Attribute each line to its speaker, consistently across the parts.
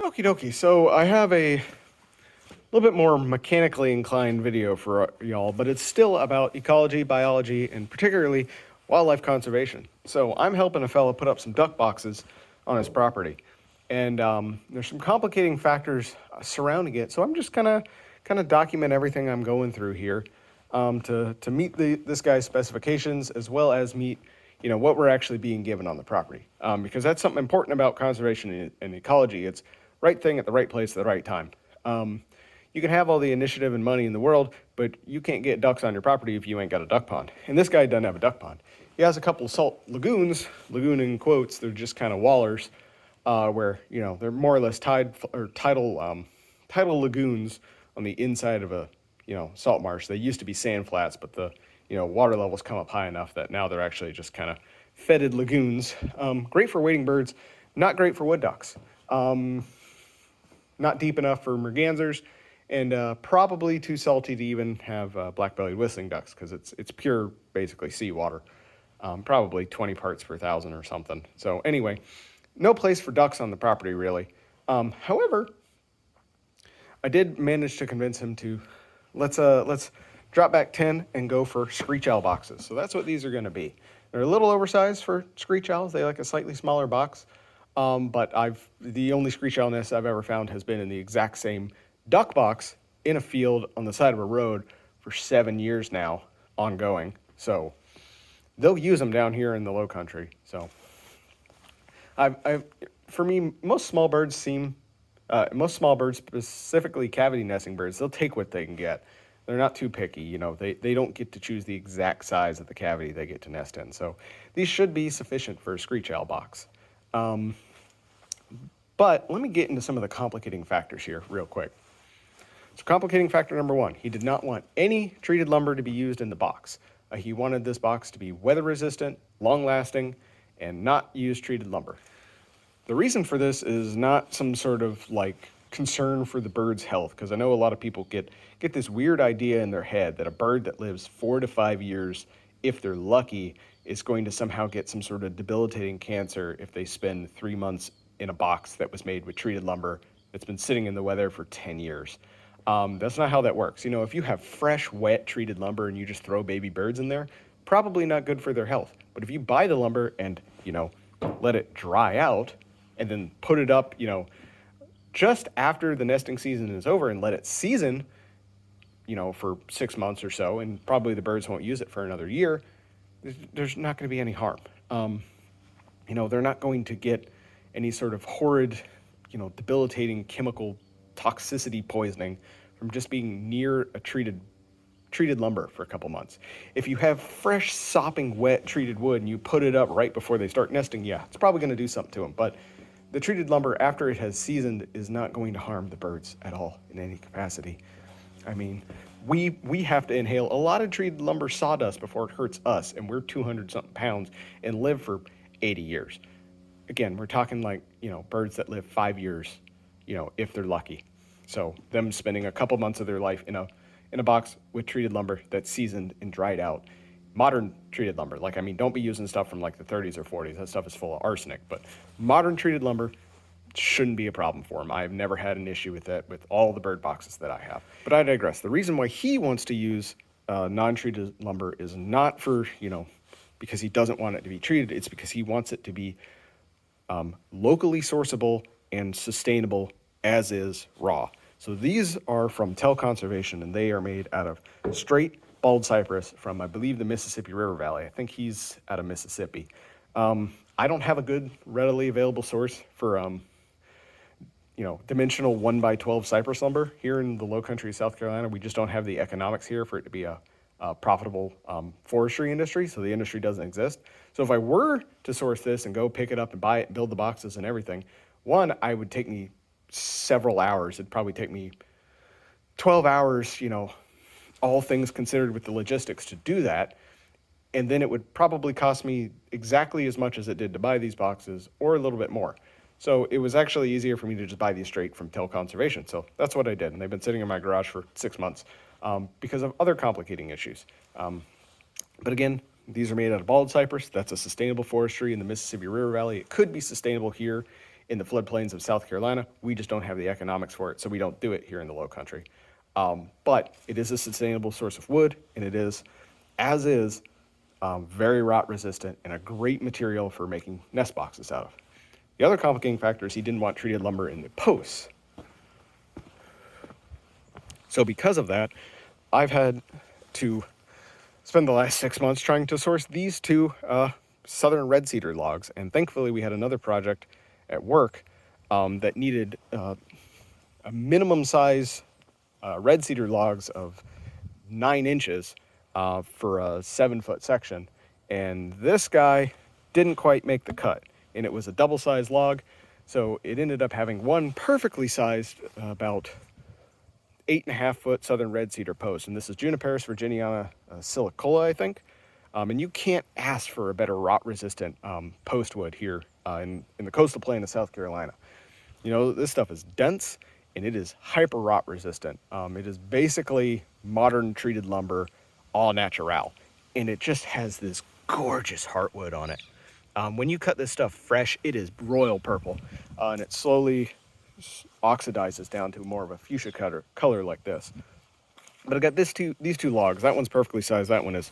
Speaker 1: Okie dokie. So I have a little bit more mechanically inclined video for y'all, but it's still about ecology, biology, and particularly wildlife conservation. So I'm helping a fella put up some duck boxes on his property, and there's some complicating factors surrounding it. So I'm just kind of document everything I'm going through here to meet this guy's specifications as well as meet what we're actually being given on the property, because that's something important about conservation and ecology. It's right thing at the right place at the right time. You can have all the initiative and money in the world, but you can't get ducks on your property if you ain't got a duck pond. And this guy doesn't have a duck pond. He has a couple of salt lagoons, lagoon in quotes. They're just kind of wallers, where they're more or less tidal lagoons on the inside of a salt marsh. They used to be sand flats, but the water levels come up high enough that now they're actually just kind of fetid lagoons. Great for wading birds, not great for wood ducks. Not deep enough for mergansers, and probably too salty to even have black-bellied whistling ducks because it's pure, basically, seawater. Probably 20 parts per thousand or something. So anyway, no place for ducks on the property, really. However, I did manage to convince him to let's drop back 10 and go for screech owl boxes. So that's what these are going to be. They're a little oversized for screech owls. They like a slightly smaller box. But the only screech owl nest I've ever found has been in the exact same duck box in a field on the side of a road for 7 years now, ongoing. So they'll use them down here in the low country. So for me, most small birds, specifically cavity nesting birds, they'll take what they can get. They're not too picky, they don't get to choose the exact size of the cavity they get to nest in. So these should be sufficient for a screech owl box. But let me get into some of the complicating factors here real quick. So complicating factor number one, he did not want any treated lumber to be used in the box. He wanted this box to be weather resistant, long lasting, and not use treated lumber. The reason for this is not some sort of concern for the bird's health, because I know a lot of people get this weird idea in their head that a bird that lives 4 to 5 years, if they're lucky, is going to somehow get some sort of debilitating cancer if they spend 3 months in a box that was made with treated lumber that's been sitting in the weather for 10 years. That's not how that works. If you have fresh, wet, treated lumber and you just throw baby birds in there, probably not good for their health. But if you buy the lumber and, let it dry out and then put it up, just after the nesting season is over and let it season, for 6 months or so, and probably the birds won't use it for another year, there's not going to be any harm. They're not going to get any sort of horrid, debilitating chemical toxicity poisoning from just being near a treated lumber for a couple months. If you have fresh, sopping wet treated wood and you put it up right before they start nesting, yeah, it's probably going to do something to them. But the treated lumber, after it has seasoned, is not going to harm the birds at all in any capacity. I mean, we have to inhale a lot of treated lumber sawdust before it hurts us, and we're 200-something pounds and live for 80 years. Again, we're talking birds that live 5 years, if they're lucky. So them spending a couple months of their life in a box with treated lumber that's seasoned and dried out. Modern treated lumber, don't be using stuff from the 30s or 40s. That stuff is full of arsenic. But modern treated lumber shouldn't be a problem for them. I've never had an issue with that with all the bird boxes that I have. But I digress. The reason why he wants to use non-treated lumber is not for, because he doesn't want it to be treated. It's because he wants it to be locally sourceable and sustainable as is raw. So these are from Tell Conservation, and they are made out of straight bald cypress from, I believe, the Mississippi River Valley. I think he's out of Mississippi. I don't have a good, readily available source for, dimensional 1x12 cypress lumber here in the low country of South Carolina. We just don't have the economics here for it to be a profitable forestry industry, so the industry doesn't exist. So if I were to source this and go pick it up and buy it, build the boxes and everything, one, I would take me several hours. It'd probably take me 12 hours, all things considered with the logistics to do that. And then it would probably cost me exactly as much as it did to buy these boxes, or a little bit more. So it was actually easier for me to just buy these straight from Tell Conservation. So that's what I did. And they've been sitting in my garage for 6 months because of other complicating issues. But again, these are made out of bald cypress. That's a sustainable forestry in the Mississippi River Valley. It could be sustainable here in the floodplains of South Carolina. We just don't have the economics for it, so we don't do it here in the Low Country. But it is a sustainable source of wood, and it is, as is, very rot resistant and a great material for making nest boxes out of. The other complicating factor is he didn't want treated lumber in the posts. So because of that, I've had to spend the last 6 months trying to source these two southern red cedar logs. And thankfully we had another project at work that needed a minimum size red cedar logs of 9 inches for a 7-foot section. And this guy didn't quite make the cut. And it was a double-sized log. So it ended up having one perfectly sized, about 8.5-foot southern red cedar post. And this is Juniperus virginiana silicola, I think. And you can't ask for a better rot-resistant post wood here in the coastal plain of South Carolina. You know, this stuff is dense and it is hyper rot resistant. It is basically modern treated lumber, all natural. And it just has this gorgeous heartwood on it. When you cut this stuff fresh, it is royal purple, and it slowly oxidizes down to more of a fuchsia color like this. But I got these two logs. That one's perfectly sized. That one is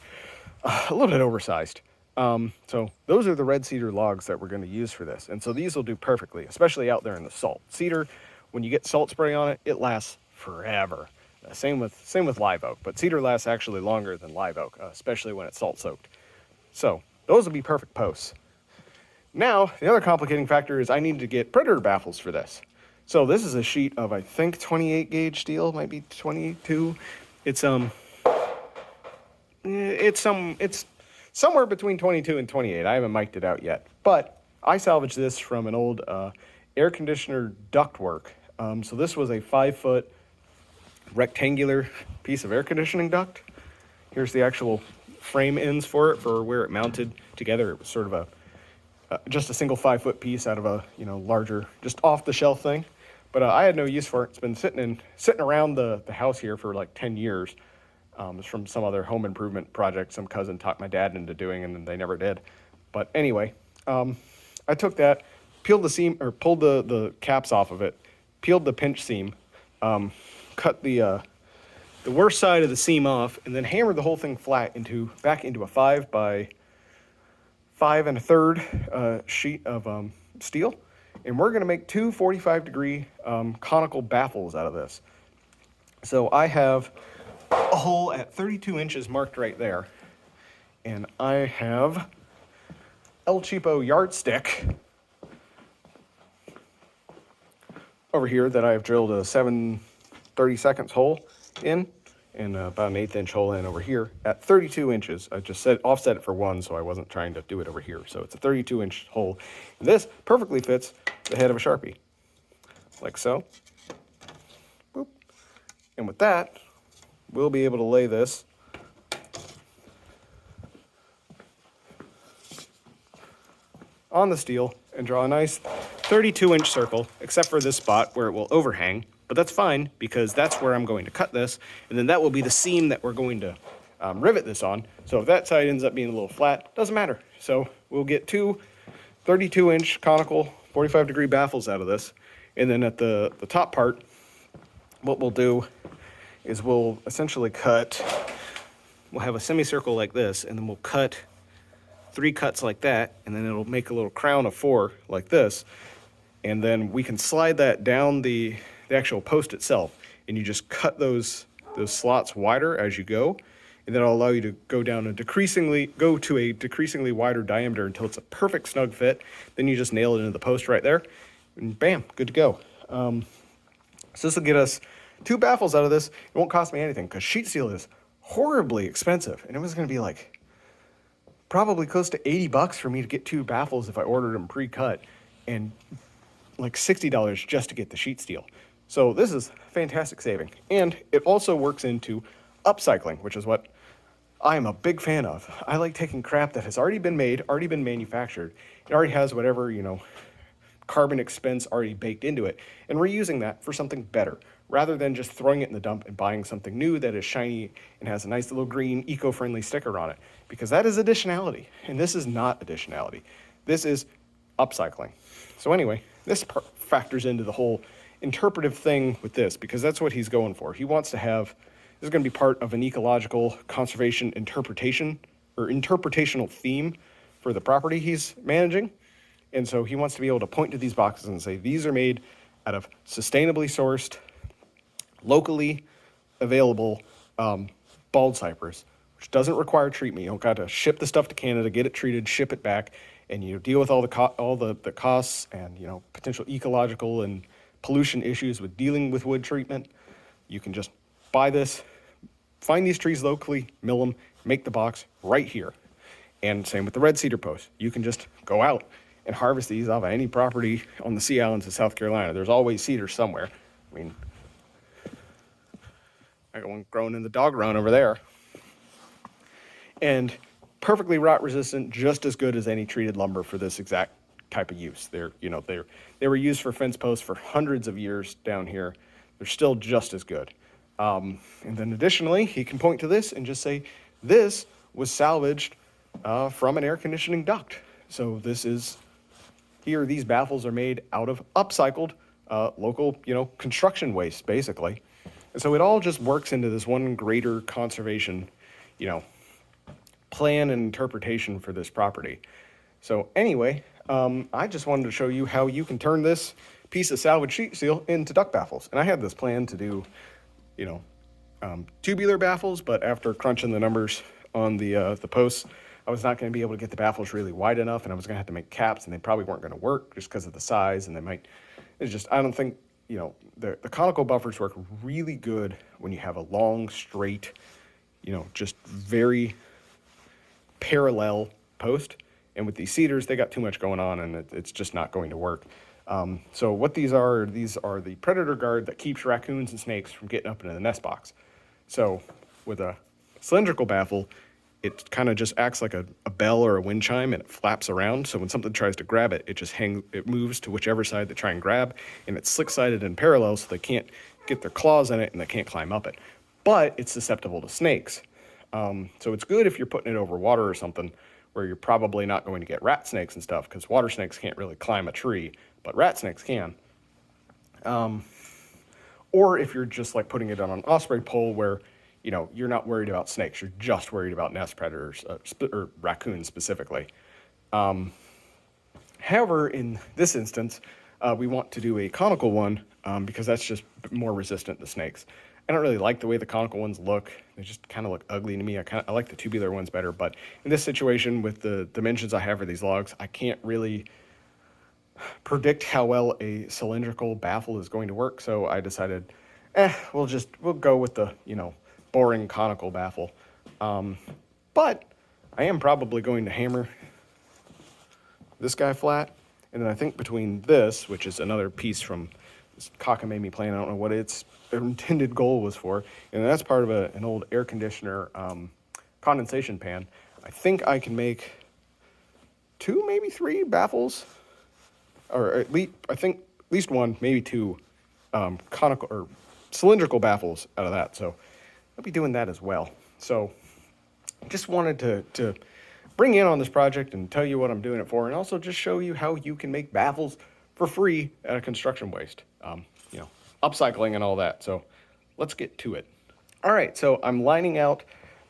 Speaker 1: a little bit oversized. So those are the red cedar logs that we're going to use for this. And so these will do perfectly, especially out there in the salt. Cedar, when you get salt spray on it, it lasts forever. Same with live oak, but cedar lasts actually longer than live oak, especially when it's salt soaked. So those will be perfect posts. Now, the other complicating factor is I need to get predator baffles for this. So this is a sheet of, I think, 28 gauge steel, might be 22. It's somewhere between 22 and 28. I haven't mic'd it out yet, but I salvaged this from an old air conditioner ductwork. So this was a 5-foot rectangular piece of air conditioning duct. Here's the actual frame ends for it, for where it mounted together. It was sort of just a single 5-foot piece out of a larger, just off the shelf thing. But I had no use for it. It's been sitting around the house here for like 10 years. It's from some other home improvement project some cousin talked my dad into doing, and they never did. But anyway, I took that, peeled the seam, or pulled the caps off of it, peeled the pinch seam, cut the worst side of the seam off, and then hammered the whole thing flat back into a 5 by 5 1/3 sheet of steel. And we're going to make two 45-degree conical baffles out of this. So I have a hole at 32 inches marked right there. And I have El Cheapo yardstick over here that I've drilled a 7/32 hole in, and about an 1/8 inch hole in over here at 32 inches. I just offset it for 1, so I wasn't trying to do it over here. So it's a 32 inch hole. And this perfectly fits the head of a Sharpie, like so. Boop. And with that, we'll be able to lay this on the steel and draw a nice 32 inch circle, except for this spot where it will overhang. But that's fine, because that's where I'm going to cut this, and then that will be the seam that we're going to rivet this on. So if that side ends up being a little flat, doesn't matter. So we'll get two 32 inch conical 45-degree baffles out of this. And then at the top part, what we'll do is we'll essentially we'll have a semicircle like this, and then we'll cut 3 cuts like that, and then it'll make a little crown of 4 like this. And then we can slide that down the actual post itself, and you just cut those slots wider as you go, and that'll allow you to go to a decreasingly wider diameter until it's a perfect snug fit. Then you just nail it into the post right there, and bam, good to go. So this will get us 2 baffles out of this. It won't cost me anything, because sheet steel is horribly expensive, and it was going to be like probably close to $80 for me to get 2 baffles if I ordered them pre-cut, and like $60 just to get the sheet steel. So this is fantastic saving. And it also works into upcycling, which is what I am a big fan of. I like taking crap that has already been made, already been manufactured. It already has whatever, carbon expense already baked into it, and reusing that for something better, rather than just throwing it in the dump and buying something new that is shiny and has a nice little green eco-friendly sticker on it, because that is additionality, and this is not additionality. This is upcycling. So anyway, This factors into the whole interpretive thing with this, because that's what he's going for. He wants to have, this is going to be part of an ecological conservation interpretation or interpretational theme for the property he's managing. And so he wants to be able to point to these boxes and say, these are made out of sustainably sourced, locally available bald cypress, which doesn't require treatment. You don't got to ship the stuff to Canada, get it treated, ship it back, and you deal with all the costs and potential ecological and pollution issues with dealing with wood treatment. You can just buy this, find these trees locally, mill them, make the box right here. And same with the red cedar post. You can just go out and harvest these off of any property on the Sea Islands of South Carolina. There's always cedar somewhere. I mean, I got one growing in the dog run over there. And perfectly rot resistant, just as good as any treated lumber for this exact type of use. They were used for fence posts for hundreds of years down here. They're still just as good. And then additionally, he can point to this and just say, this was salvaged from an air conditioning duct. So these baffles are made out of upcycled local, construction waste, basically. And so it all just works into this one greater conservation, plan and interpretation for this property. So anyway, I just wanted to show you how you can turn this piece of salvage sheet steel into duct baffles. And I had this plan to do, tubular baffles, but after crunching the numbers on the posts, I was not going to be able to get the baffles really wide enough, and I was going to have to make caps, and they probably weren't going to work just because of the size, and I don't think, the conical buffers work really good when you have a long, straight, just very parallel post. And with these cedars, they got too much going on, and it's just not going to work. So what these are the predator guard that keeps raccoons and snakes from getting up into the nest box. So with a cylindrical baffle, it kind of just acts like a bell or a wind chime, and it flaps around. So when something tries to grab it, it moves to whichever side they try and grab, and it's slick-sided and parallel, so they can't get their claws in it and they can't climb up it. But it's susceptible to snakes. So it's good if you're putting it over water or something where you're probably not going to get rat snakes and stuff, because water snakes can't really climb a tree, but rat snakes can. Or if you're just like putting it on an osprey pole where you're not worried about snakes, you're just worried about nest predators, or raccoons specifically. However, in this instance, we want to do a conical one because that's just more resistant to snakes. I don't really like the way the conical ones look. They just kind of look ugly to me. I like the tubular ones better, but in this situation with the dimensions I have for these logs, I can't really predict how well a cylindrical baffle is going to work. So I decided, we'll go with the, boring conical baffle. But I am probably going to hammer this guy flat. And then I think between this, which is another piece from this cockamamie plan, I don't know what its intended goal was for, and that's part of an old air conditioner condensation pan. I think I can make 2, maybe 3 baffles, or at least 1, maybe 2 conical or cylindrical baffles out of that. So I'll be doing that as well. So just wanted to bring in on this project and tell you what I'm doing it for, and also just show you how you can make baffles for free out of construction waste, upcycling and all that. So let's get to it. All right, so I'm lining out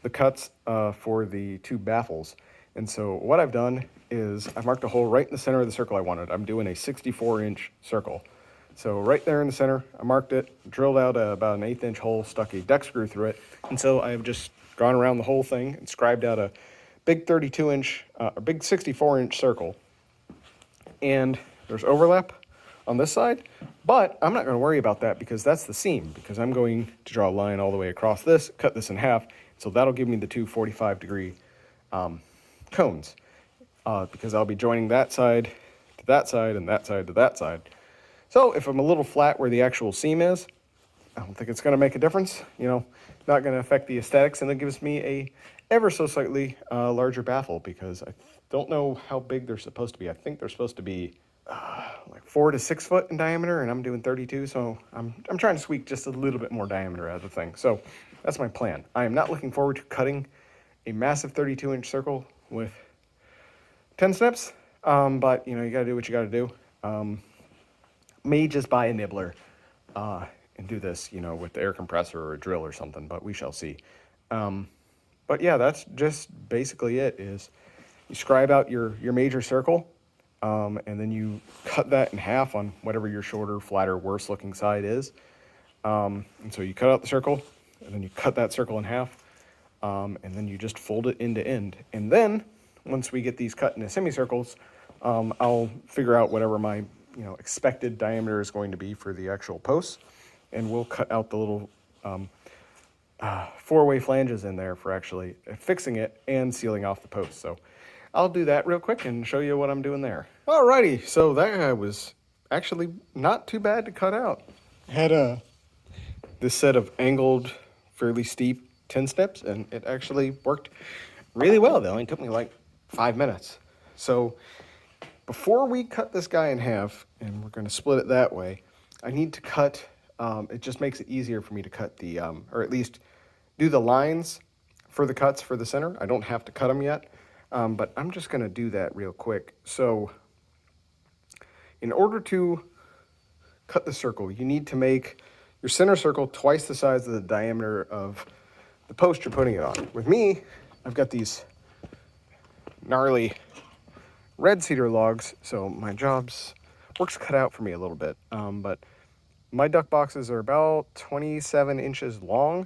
Speaker 1: the cuts for the 2 baffles. And so what I've done is I've marked a hole right in the center of the circle I wanted. I'm doing a 64-inch circle. So right there in the center, I marked it, drilled out about an 1/8 inch hole, stuck a deck screw through it. And so I've just gone around the whole thing and scribed out a big 32-inch, a big 64-inch circle. And there's overlap on this side, but I'm not going to worry about that because that's the seam, because I'm going to draw a line all the way across this, cut this in half. So that'll give me the 2 45-degree cones, because I'll be joining that side to that side and that side to that side. So if I'm a little flat where the actual seam is, I don't think it's going to make a difference, not going to affect the aesthetics, and it gives me a ever so slightly larger baffle, because I don't know how big they're supposed to be. I think they're supposed to be like 4 to 6 foot in diameter, and I'm doing 32, so I'm trying to squeak just a little bit more diameter out of the thing. So that's my plan. I am not looking forward to cutting a massive 32-inch circle with 10 snips, but you got to do what you got to do. may just buy a nibbler and do this, you know, with the air compressor or a drill or something, but we shall see. But yeah, that's just basically it. Is you scribe out your major circle, and then you cut that in half on whatever your shorter, flatter, worse looking side is. And so you cut out the circle, and then you cut that circle in half, and then you just fold it end to end. And then once we get these cut into semicircles, I'll figure out whatever my expected diameter is going to be for the actual posts, and we'll cut out the little four-way flanges in there for actually fixing it and sealing off the post. So I'll do that real quick and show you what I'm doing there. Alrighty, so that guy was actually not too bad to cut out. Had this set of angled, fairly steep tin snips, and it actually worked really well. It only took me like 5 minutes. So before we cut this guy in half, and we're going to split it that way, I need to cut, it just makes it easier for me to cut the, or at least do the lines for the cuts for the center. I don't have to cut them yet, but I'm just going to do that real quick. So in order to cut the circle, you need to make your center circle twice the size of the diameter of the post you're putting it on. With me, I've got these gnarly red cedar logs, so my work's cut out for me a little bit. But my duck boxes are about 27 inches long,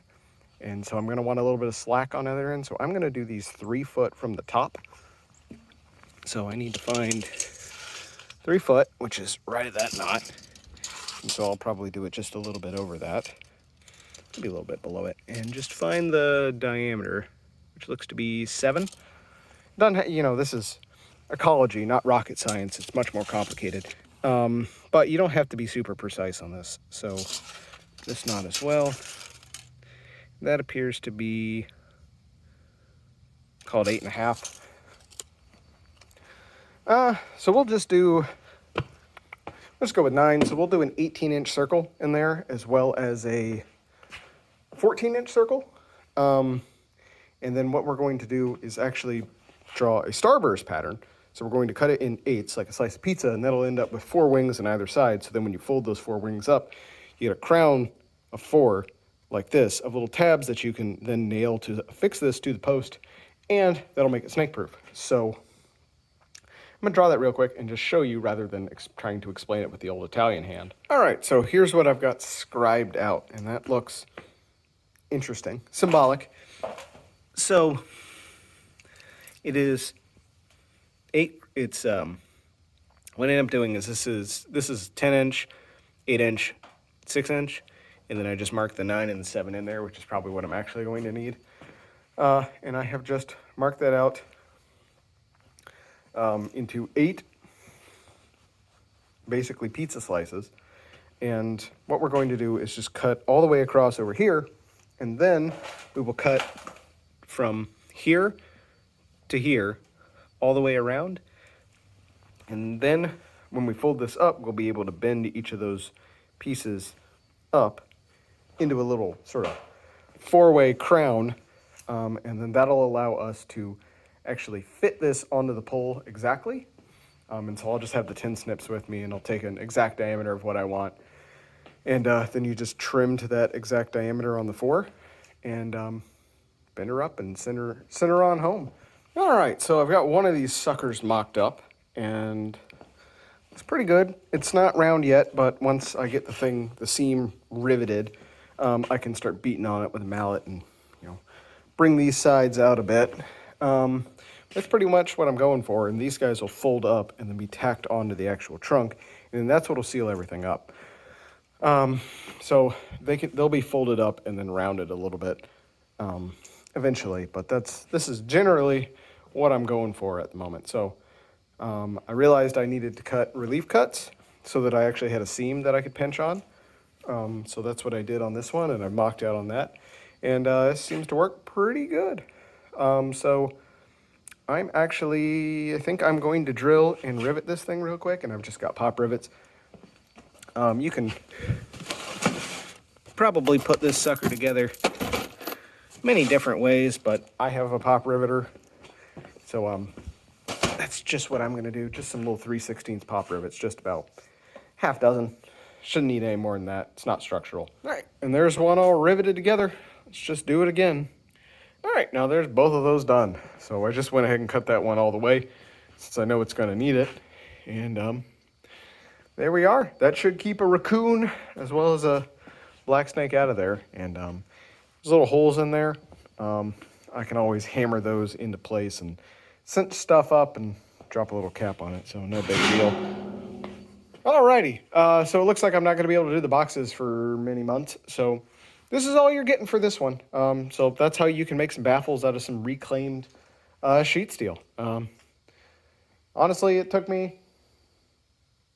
Speaker 1: and so I'm going to want a little bit of slack on the other end. So I'm going to do these 3 foot from the top. So I need to find 3 foot, which is right at that knot. And so I'll probably do it just a little bit over that, maybe a little bit below it, and just find the diameter, which looks to be 7. This is ecology, not rocket science. It's much more complicated. But you don't have to be super precise on this. So this knot as well. That appears to be called 8.5. So let's go with 9. So we'll do an 18-inch circle in there as well as a 14-inch circle. And then what we're going to do is actually draw a starburst pattern. So we're going to cut it in 8s like a slice of pizza, and that'll end up with 4 wings on either side. So then when you fold those 4 wings up, you get a crown of 4 like this, of little tabs that you can then nail to affix this to the post, and that'll make it snake-proof. So I'm going to draw that real quick and just show you rather than trying to explain it with the old Italian hand. All right, so here's what I've got scribed out, and that looks interesting, symbolic. So it is 8. It's what I end up doing is this is 10-inch, 8-inch, 6-inch, and then I just mark the 9 and the 7 in there, which is probably what I'm actually going to need. And I have just marked that out into 8 basically pizza slices. And what we're going to do is just cut all the way across over here, and then we will cut from here to here all the way around. And then when we fold this up, we'll be able to bend each of those pieces up into a little sort of 4-way crown. And then that'll allow us to actually fit this onto the pole exactly. And so I'll just have the tin snips with me, and I'll take an exact diameter of what I want. And then you just trim to that exact diameter on the 4, and bend her up and send her on home. All right, so I've got one of these suckers mocked up, and it's pretty good. It's not round yet, but once I get the seam riveted, I can start beating on it with a mallet and bring these sides out a bit. That's pretty much what I'm going for, and these guys will fold up and then be tacked onto the actual trunk, and then that's what will seal everything up. So they'll be folded up and then rounded a little bit eventually, but this is generally what I'm going for at the moment. So I realized I needed to cut relief cuts so that I actually had a seam that I could pinch on. So that's what I did on this one, and I mocked out on that, and it seems to work pretty good. So I think I'm going to drill and rivet this thing real quick, and I've just got pop rivets. You can probably put this sucker together many different ways, but I have a pop riveter, so that's just what I'm going to do. Just some little 3/16 pop rivets, just about half dozen. Shouldn't need any more than that. It's not structural. All right, and there's one all riveted together. Let's just do it again. All right, now there's both of those done. So I just went ahead and cut that one all the way since I know it's going to need it. And there we are. That should keep a raccoon as well as a black snake out of there. And there's little holes in there. I can always hammer those into place and cinch stuff up and drop a little cap on it, so no big deal. Alrighty, so it looks like I'm not going to be able to do the boxes for many months, so this is all you're getting for this one. So that's how you can make some baffles out of some reclaimed sheet steel. Honestly, it took me,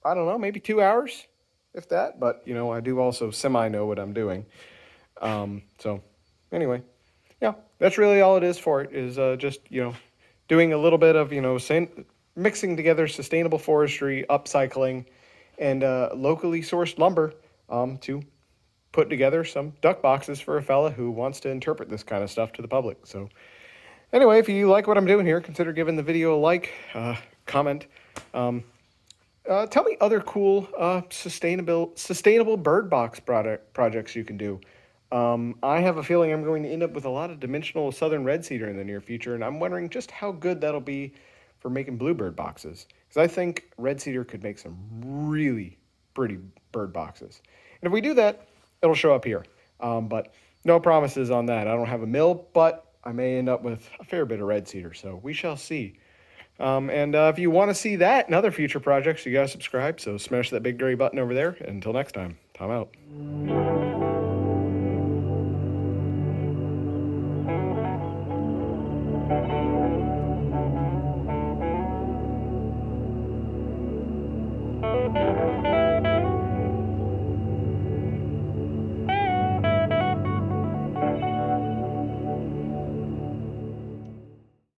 Speaker 1: I don't know, maybe 2 hours, if that, but, you know, I do also semi-know what I'm doing. So anyway, yeah, that's really all it is for it, is just, you know, doing a little bit of, you know, mixing together sustainable forestry, upcycling, and locally sourced lumber to put together some duck boxes for a fella who wants to interpret this kind of stuff to the public. So anyway, if you like what I'm doing here, consider giving the video a like, comment. Tell me other cool sustainable bird box projects you can do. I have a feeling I'm going to end up with a lot of dimensional southern red cedar in the near future, and I'm wondering just how good that'll be for making bluebird boxes. Because I think red cedar could make some really pretty bird boxes. And if we do that, it'll show up here. But no promises on that. I don't have a mill, but I may end up with a fair bit of red cedar, so we shall see. And if you want to see that and other future projects, you got to subscribe. So smash that big gray button over there. Until next time, Tom out.